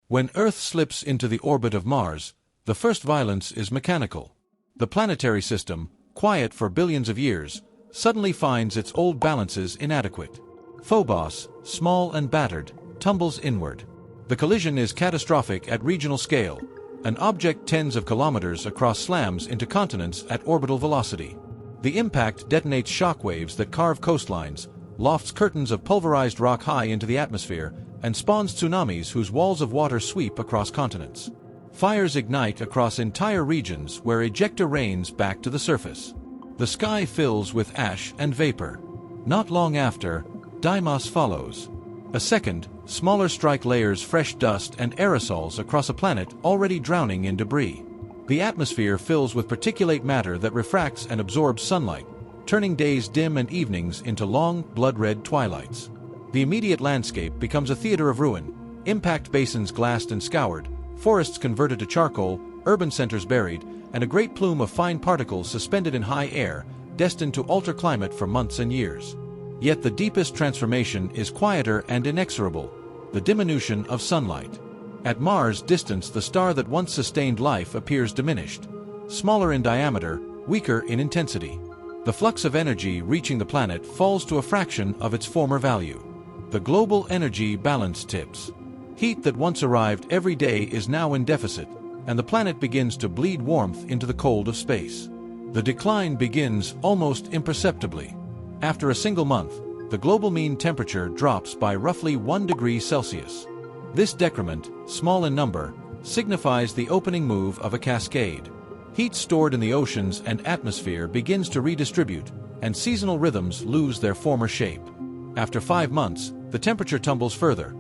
When Earth slips into the orbit of Mars, the first violence is mechanical. The planetary system, quiet for billions of years, suddenly finds its old balances inadequate. Phobos, small and battered, tumbles inward. The collision is catastrophic at regional scale. An object tens of kilometers across slams into continents at orbital velocity. The impact detonates shockwaves that carve coastlines, lofts curtains of pulverized rock high into the atmosphere, and spawns tsunamis whose walls of water sweep across continents. Fires ignite across entire regions where ejecta rains back to the surface. The sky fills with ash and vapor. Not long after, Deimos follows. A second, smaller strike layers fresh dust and aerosols across a planet already drowning in debris. The atmosphere fills with particulate matter that refracts and absorbs sunlight, turning days dim and evenings into long, blood-red twilights. The immediate landscape becomes a theater of ruin, impact basins glassed and scoured, forests converted to charcoal, urban centers buried, and a great plume of fine particles suspended in high air, destined to alter climate for months and years. Yet the deepest transformation is quieter and inexorable, the diminution of sunlight. At Mars' distance, the star that once sustained life appears diminished, smaller in diameter, weaker in intensity. The flux of energy reaching the planet falls to a fraction of its former value. The global energy balance tips. Heat that once arrived every day is now in deficit, and the planet begins to bleed warmth into the cold of space. The decline begins almost imperceptibly. After a single month, the global mean temperature drops by roughly 1 degree Celsius. This decrement, small in number, signifies the opening move of a cascade. Heat stored in the oceans and atmosphere begins to redistribute, and seasonal rhythms lose their former shape. After 5 months, the temperature tumbles further.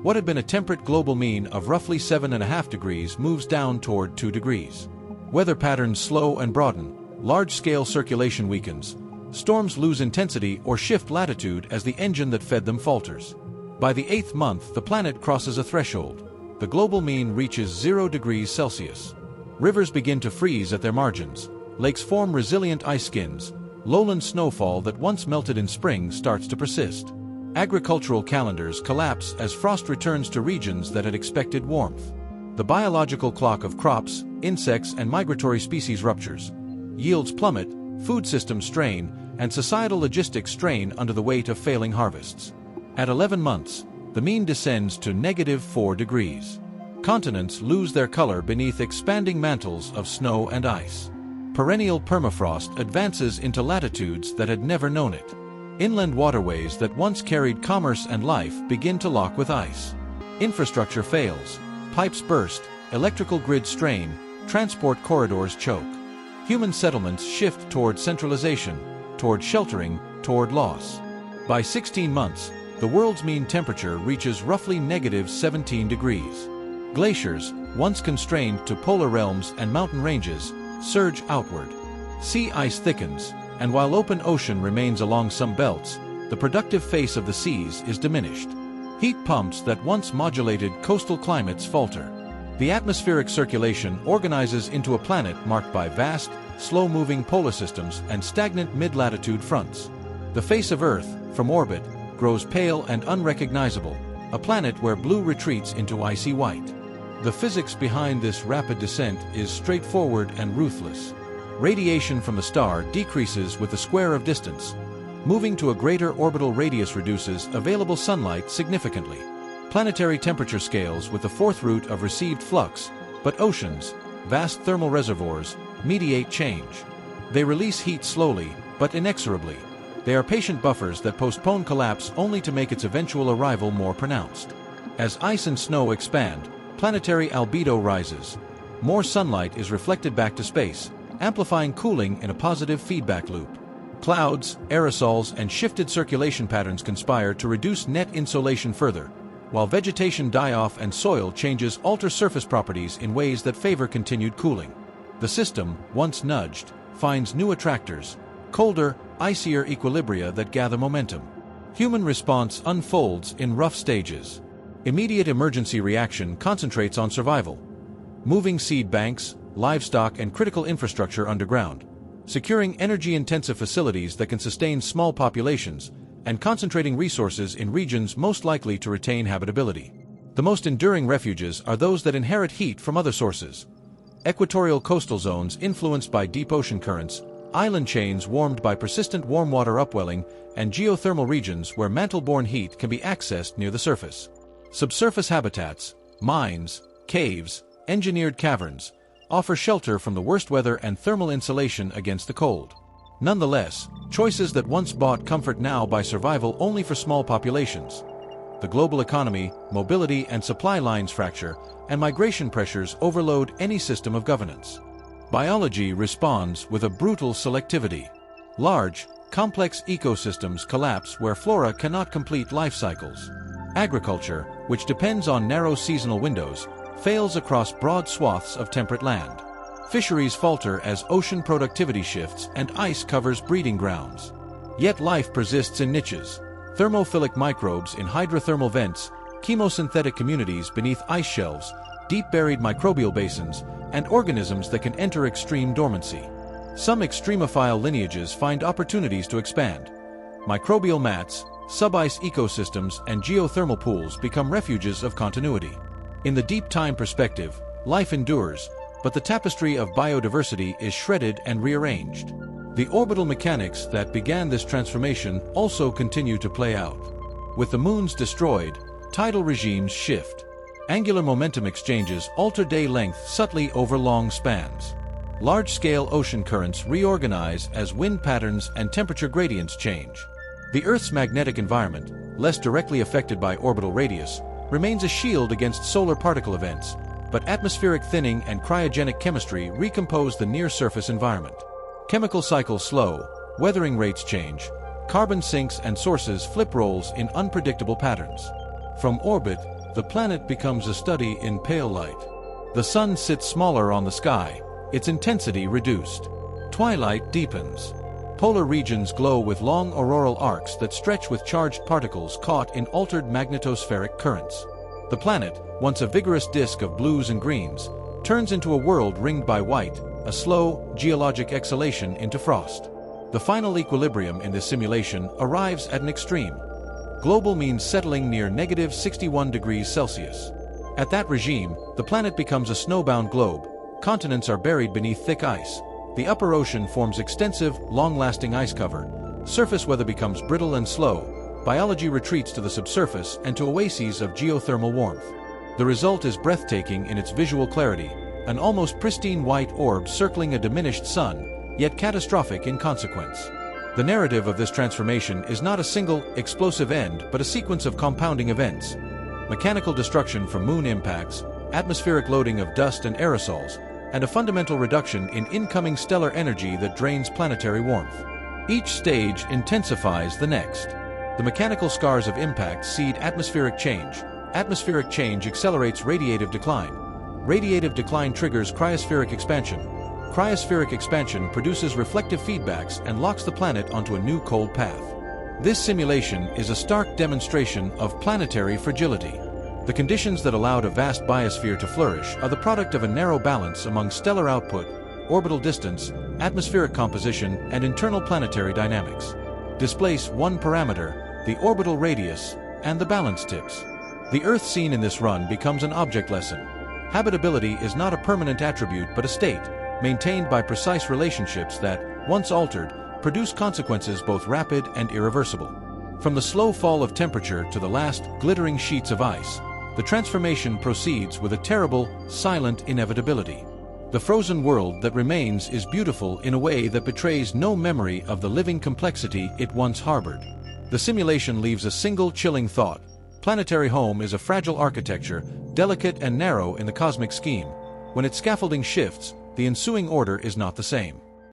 What had been a temperate global mean of roughly 7.5 degrees moves down toward 2 degrees. Weather patterns slow and broaden, large-scale circulation weakens, storms lose intensity or shift latitude as the engine that fed them falters. By the 8th month, the planet crosses a threshold. The global mean reaches 0 degrees Celsius. Rivers begin to freeze at their margins, lakes form resilient ice skins, lowland snowfall that once melted in spring starts to persist. Agricultural calendars collapse as frost returns to regions that had expected warmth. The biological clock of crops, insects, and migratory species ruptures. Yields plummet, food systems strain, and societal logistics strain under the weight of failing harvests. At 11 months, the mean descends to -4 degrees. Continents lose their color beneath expanding mantles of snow and ice. Perennial permafrost advances into latitudes that had never known it. Inland waterways that once carried commerce and life begin to lock with ice. Infrastructure fails, pipes burst, electrical grids strain, transport corridors choke. Human settlements shift toward centralization, toward sheltering, toward loss. By 16 months, the world's mean temperature reaches roughly -17 degrees. Glaciers, once constrained to polar realms and mountain ranges, surge outward. Sea ice thickens, and while open ocean remains along some belts, the productive face of the seas is diminished. Heat pumps that once modulated coastal climates falter. The atmospheric circulation organizes into a planet marked by vast, slow-moving polar systems and stagnant mid-latitude fronts. The face of Earth, from orbit, grows pale and unrecognizable, a planet where blue retreats into icy white. The physics behind this rapid descent is straightforward and ruthless. Radiation from the star decreases with the square of distance. Moving to a greater orbital radius reduces available sunlight significantly. Planetary temperature scales with the fourth root of received flux, but oceans, vast thermal reservoirs, mediate change. They release heat slowly, but inexorably. They are patient buffers that postpone collapse only to make its eventual arrival more pronounced. As ice and snow expand, planetary albedo rises. More sunlight is reflected back to space, amplifying cooling in a positive feedback loop. Clouds, aerosols, and shifted circulation patterns conspire to reduce net insolation further, while vegetation die-off and soil changes alter surface properties in ways that favor continued cooling. The system, once nudged, finds new attractors, colder, icier equilibria that gather momentum. Human response unfolds in rough stages. Immediate emergency reaction concentrates on survival. Moving seed banks, livestock, and critical infrastructure underground, securing energy-intensive facilities that can sustain small populations, and concentrating resources in regions most likely to retain habitability. The most enduring refuges are those that inherit heat from other sources. Equatorial coastal zones influenced by deep ocean currents, island chains warmed by persistent warm water upwelling, and geothermal regions where mantle-borne heat can be accessed near the surface. Subsurface habitats, mines, caves, engineered caverns, offer shelter from the worst weather and thermal insulation against the cold. Nonetheless, choices that once bought comfort now buy survival only for small populations. The global economy, mobility and supply lines fracture, and migration pressures overload any system of governance. Biology responds with a brutal selectivity. Large, complex ecosystems collapse where flora cannot complete life cycles. Agriculture, which depends on narrow seasonal windows, fails across broad swaths of temperate land. Fisheries falter as ocean productivity shifts and ice covers breeding grounds. Yet life persists in niches. Thermophilic microbes in hydrothermal vents, chemosynthetic communities beneath ice shelves, deep-buried microbial basins, and organisms that can enter extreme dormancy. Some extremophile lineages find opportunities to expand. Microbial mats, sub-ice ecosystems, and geothermal pools become refuges of continuity. In the deep time perspective, life endures, but the tapestry of biodiversity is shredded and rearranged. The orbital mechanics that began this transformation also continue to play out. With the moons destroyed, tidal regimes shift. Angular momentum exchanges alter day length subtly over long spans. Large-scale ocean currents reorganize as wind patterns and temperature gradients change. The Earth's magnetic environment, less directly affected by orbital radius, remains a shield against solar particle events, but atmospheric thinning and cryogenic chemistry recompose the near-surface environment. Chemical cycles slow, weathering rates change, carbon sinks and sources flip roles in unpredictable patterns. From orbit, the planet becomes a study in pale light. The sun sits smaller on the sky, its intensity reduced. Twilight deepens. Polar regions glow with long auroral arcs that stretch with charged particles caught in altered magnetospheric currents. The planet, once a vigorous disk of blues and greens, turns into a world ringed by white, a slow, geologic exhalation into frost. The final equilibrium in this simulation arrives at an extreme. Global means settling near -61 degrees Celsius. At that regime, the planet becomes a snowbound globe. Continents are buried beneath thick ice. The upper ocean forms extensive, long-lasting ice cover. Surface weather becomes brittle and slow. Biology retreats to the subsurface and to oases of geothermal warmth. The result is breathtaking in its visual clarity, an almost pristine white orb circling a diminished sun, yet catastrophic in consequence. The narrative of this transformation is not a single, explosive end, but a sequence of compounding events. Mechanical destruction from moon impacts, atmospheric loading of dust and aerosols, and a fundamental reduction in incoming stellar energy that drains planetary warmth. Each stage intensifies the next. The mechanical scars of impact seed atmospheric change. Atmospheric change accelerates radiative decline. Radiative decline triggers cryospheric expansion. Cryospheric expansion produces reflective feedbacks and locks the planet onto a new cold path. This simulation is a stark demonstration of planetary fragility. The conditions that allowed a vast biosphere to flourish are the product of a narrow balance among stellar output, orbital distance, atmospheric composition, and internal planetary dynamics. Displace one parameter, the orbital radius, and the balance tips. The Earth seen in this run becomes an object lesson. Habitability is not a permanent attribute but a state, maintained by precise relationships that, once altered, produce consequences both rapid and irreversible. From the slow fall of temperature to the last glittering sheets of ice, the transformation proceeds with a terrible, silent inevitability. The frozen world that remains is beautiful in a way that betrays no memory of the living complexity it once harbored. The simulation leaves a single chilling thought. Planetary home is a fragile architecture, delicate and narrow in the cosmic scheme. When its scaffolding shifts, the ensuing order is not the same.